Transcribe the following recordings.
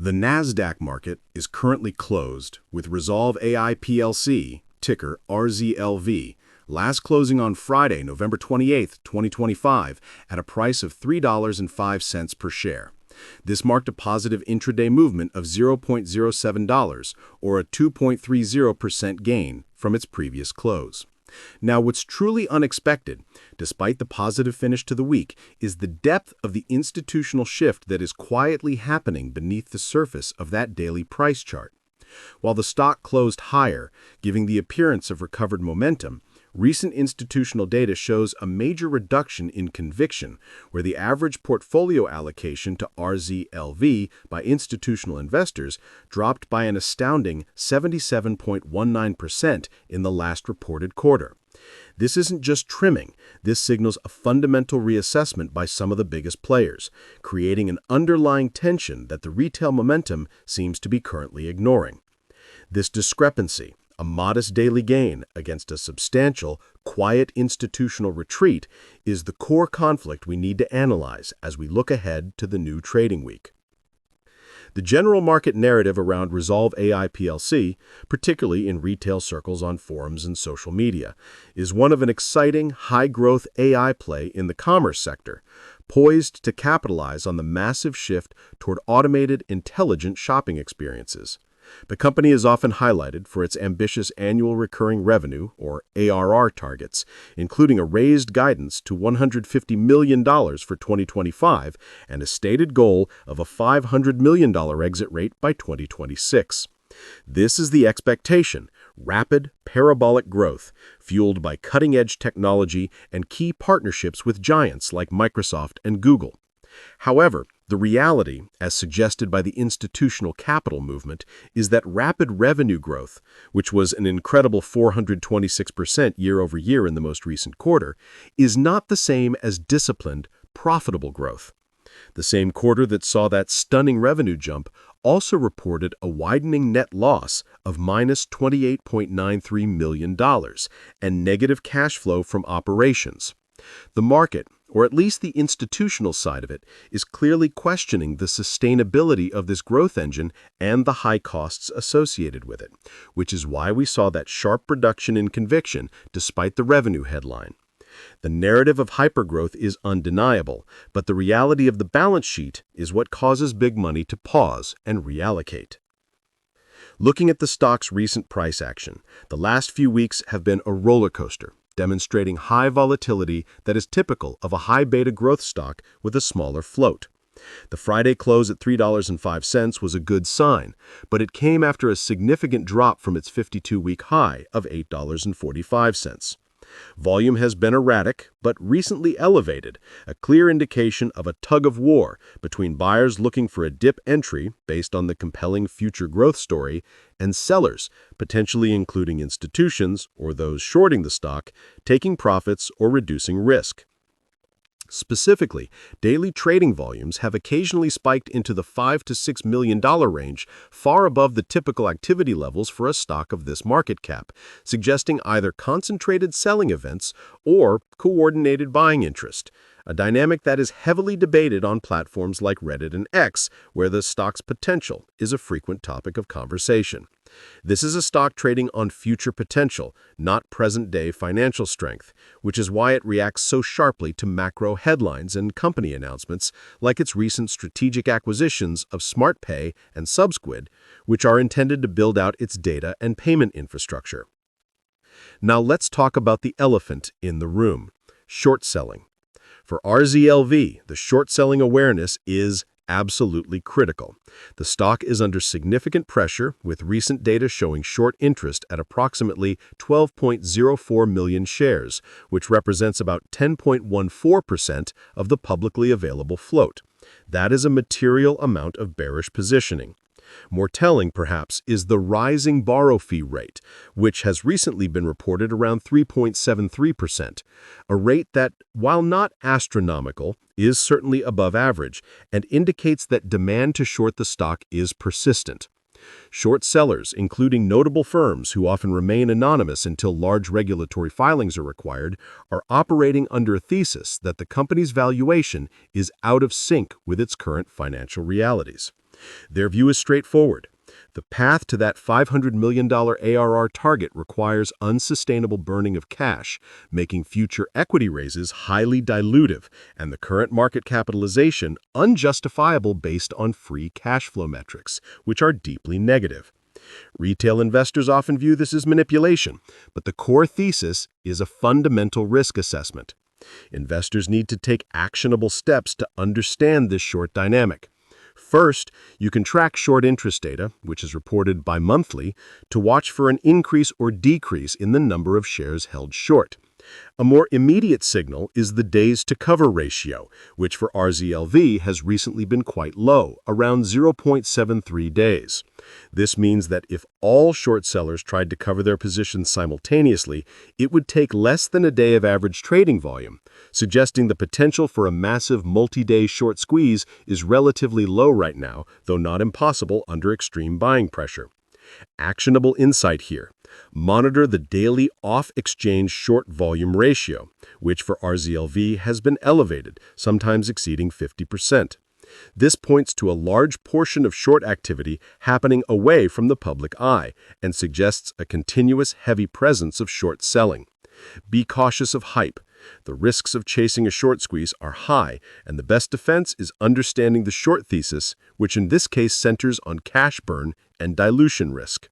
The NASDAQ market is currently closed with Rezolve AI PLC, ticker RZLV, last closing on Friday, November 28, 2025, at a price of $3.05 per share. This marked a positive intraday movement of $0.07, or a 2.30% gain from its previous close. Now, what's truly unexpected, despite the positive finish to the week, is the depth of the institutional shift that is quietly happening beneath the surface of that daily price chart. While the stock closed higher, giving the appearance of recovered momentum, recent institutional data shows a major reduction in conviction, where the average portfolio allocation to RZLV by institutional investors dropped by an astounding 77.19% in the last reported quarter. This isn't just trimming, this signals a fundamental reassessment by some of the biggest players, creating an underlying tension that the retail momentum seems to be currently ignoring. This discrepancy, a modest daily gain against a substantial, quiet institutional retreat, is the core conflict we need to analyze as we look ahead to the new trading week. The general market narrative around Rezolve AI PLC, particularly in retail circles on forums and social media, is one of an exciting, high-growth AI play in the commerce sector, poised to capitalize on the massive shift toward automated, intelligent shopping experiences. The company is often highlighted for its ambitious annual recurring revenue, or ARR, targets, including a raised guidance to $150 million for 2025 and a stated goal of a $500 million exit rate by 2026. This is the expectation: rapid, parabolic growth, fueled by cutting-edge technology and key partnerships with giants like Microsoft and Google. However, the reality, as suggested by the institutional capital movement, is that rapid revenue growth, which was an incredible 426% year-over-year in the most recent quarter, is not the same as disciplined, profitable growth. The same quarter that saw that stunning revenue jump also reported a widening net loss of minus $28.93 million and negative cash flow from operations. The market, or at least the institutional side of it, is clearly questioning the sustainability of this growth engine and the high costs associated with it, which is why we saw that sharp reduction in conviction despite the revenue headline. The narrative of hypergrowth is undeniable, but the reality of the balance sheet is what causes big money to pause and reallocate. Looking at the stock's recent price action, the last few weeks have been a roller coaster, demonstrating high volatility that is typical of a high beta growth stock with a smaller float. The Friday close at $3.05 was a good sign, but it came after a significant drop from its 52-week high of $8.45. Volume has been erratic, but recently elevated, a clear indication of a tug-of-war between buyers looking for a dip entry based on the compelling future growth story and sellers, potentially including institutions or those shorting the stock, taking profits or reducing risk. Specifically, daily trading volumes have occasionally spiked into the $5 to $6 million range, far above the typical activity levels for a stock of this market cap, suggesting either concentrated selling events or coordinated buying interest, a dynamic that is heavily debated on platforms like Reddit and X, where the stock's potential is a frequent topic of conversation. This is a stock trading on future potential, not present-day financial strength, which is why it reacts so sharply to macro headlines and company announcements like its recent strategic acquisitions of SmartPay and Subsquid, which are intended to build out its data and payment infrastructure. Now let's talk about the elephant in the room: short selling. For RZLV, the short selling awareness is absolutely critical. The stock is under significant pressure, with recent data showing short interest at approximately 12.04 million shares, which represents about 10.14% of the publicly available float. That is a material amount of bearish positioning. More telling, perhaps, is the rising borrow fee rate, which has recently been reported around 3.73%, a rate that, while not astronomical, is certainly above average and indicates that demand to short the stock is persistent. Short sellers, including notable firms who often remain anonymous until large regulatory filings are required, are operating under a thesis that the company's valuation is out of sync with its current financial realities. Their view is straightforward. The path to that $500 million ARR target requires unsustainable burning of cash, making future equity raises highly dilutive, and the current market capitalization unjustifiable based on free cash flow metrics, which are deeply negative. Retail investors often view this as manipulation, but the core thesis is a fundamental risk assessment. Investors need to take actionable steps to understand this short dynamic. First, you can track short interest data, which is reported bi-monthly, to watch for an increase or decrease in the number of shares held short. A more immediate signal is the days to cover ratio, which for RZLV has recently been quite low, around 0.73 days. This means that if all short sellers tried to cover their positions simultaneously, it would take less than a day of average trading volume, suggesting the potential for a massive multi-day short squeeze is relatively low right now, though not impossible under extreme buying pressure. Actionable insight here. Monitor the daily off-exchange short volume ratio, which for RZLV has been elevated, sometimes exceeding 50%. This points to a large portion of short activity happening away from the public eye and suggests a continuous heavy presence of short selling. Be cautious of hype. The risks of chasing a short squeeze are high, and the best defense is understanding the short thesis, which in this case centers on cash burn and dilution risk.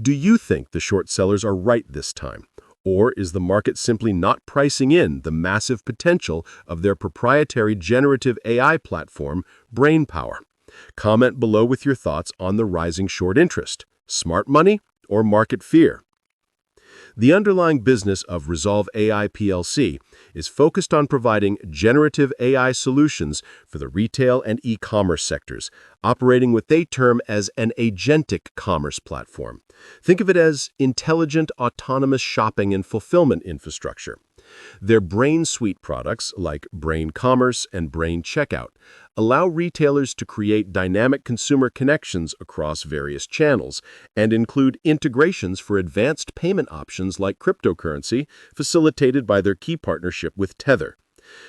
Do you think the short sellers are right this time? Or is the market simply not pricing in the massive potential of their proprietary generative AI platform, Brainpower? Comment below with your thoughts on the rising short interest. Smart money or market fear? The underlying business of Rezolve AI PLC is focused on providing generative AI solutions for the retail and e-commerce sectors, operating what they term as an agentic commerce platform. Think of it as intelligent autonomous shopping and fulfillment infrastructure. Their Brain Suite products, like Brain Commerce and Brain Checkout, allow retailers to create dynamic consumer connections across various channels and include integrations for advanced payment options like cryptocurrency, facilitated by their key partnership with Tether.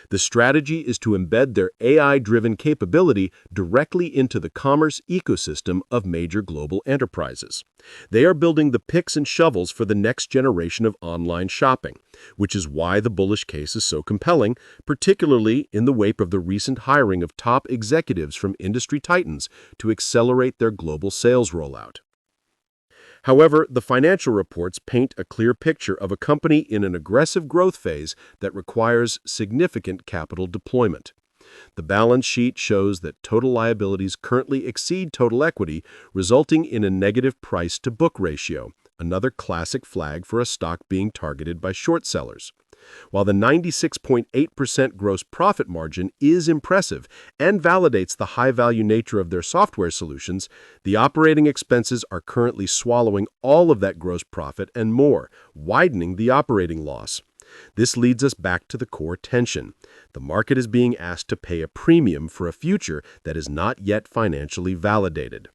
The strategy is to embed their AI-driven capability directly into the commerce ecosystem of major global enterprises. They are building the picks and shovels for the next generation of online shopping, which is why the bullish case is so compelling, particularly in the wake of the recent hiring of top executives from industry titans to accelerate their global sales rollout. However, the financial reports paint a clear picture of a company in an aggressive growth phase that requires significant capital deployment. The balance sheet shows that total liabilities currently exceed total equity, resulting in a negative price-to-book ratio, another classic flag for a stock being targeted by short sellers. While the 96.8% gross profit margin is impressive and validates the high-value nature of their software solutions, the operating expenses are currently swallowing all of that gross profit and more, widening the operating loss. This leads us back to the core tension. The market is being asked to pay a premium for a future that is not yet financially validated.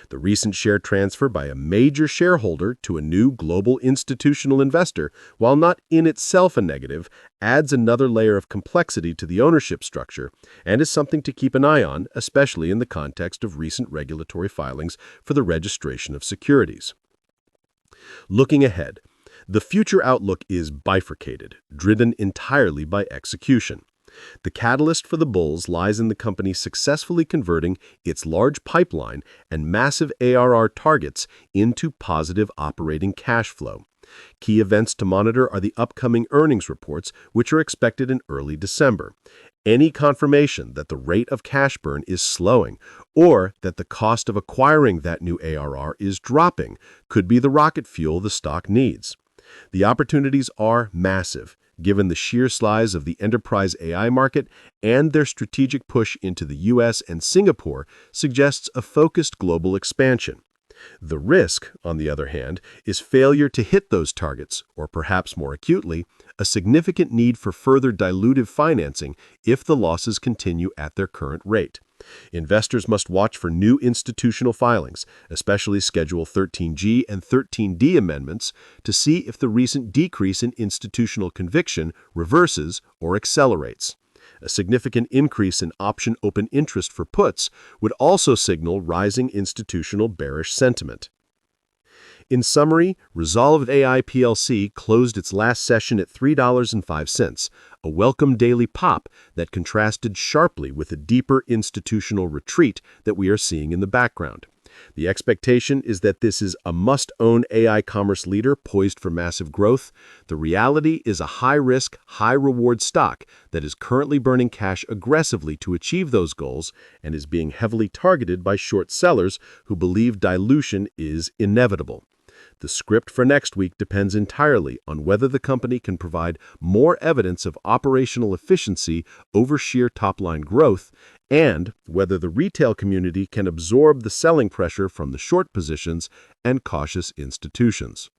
The recent share transfer by a major shareholder to a new global institutional investor, while not in itself a negative, adds another layer of complexity to the ownership structure and is something to keep an eye on, especially in the context of recent regulatory filings for the registration of securities. Looking ahead, the future outlook is bifurcated, driven entirely by execution. The catalyst for the bulls lies in the company successfully converting its large pipeline and massive ARR targets into positive operating cash flow. Key events to monitor are the upcoming earnings reports, which are expected in early December. Any confirmation that the rate of cash burn is slowing or that the cost of acquiring that new ARR is dropping could be the rocket fuel the stock needs. The opportunities are massive, given the sheer size of the enterprise AI market, and their strategic push into the US and Singapore suggests a focused global expansion. The risk, on the other hand, is failure to hit those targets, or perhaps more acutely, a significant need for further dilutive financing if the losses continue at their current rate. Investors must watch for new institutional filings, especially Schedule 13G and 13D amendments, to see if the recent decrease in institutional conviction reverses or accelerates. A significant increase in option open interest for puts would also signal rising institutional bearish sentiment. In summary, Rezolve AI PLC closed its last session at $3.05, a welcome daily pop that contrasted sharply with a deeper institutional retreat that we are seeing in the background. The expectation is that this is a must-own AI commerce leader poised for massive growth. The reality is a high-risk, high-reward stock that is currently burning cash aggressively to achieve those goals and is being heavily targeted by short sellers who believe dilution is inevitable. The script for next week depends entirely on whether the company can provide more evidence of operational efficiency over sheer top-line growth and whether the retail community can absorb the selling pressure from the short positions and cautious institutions.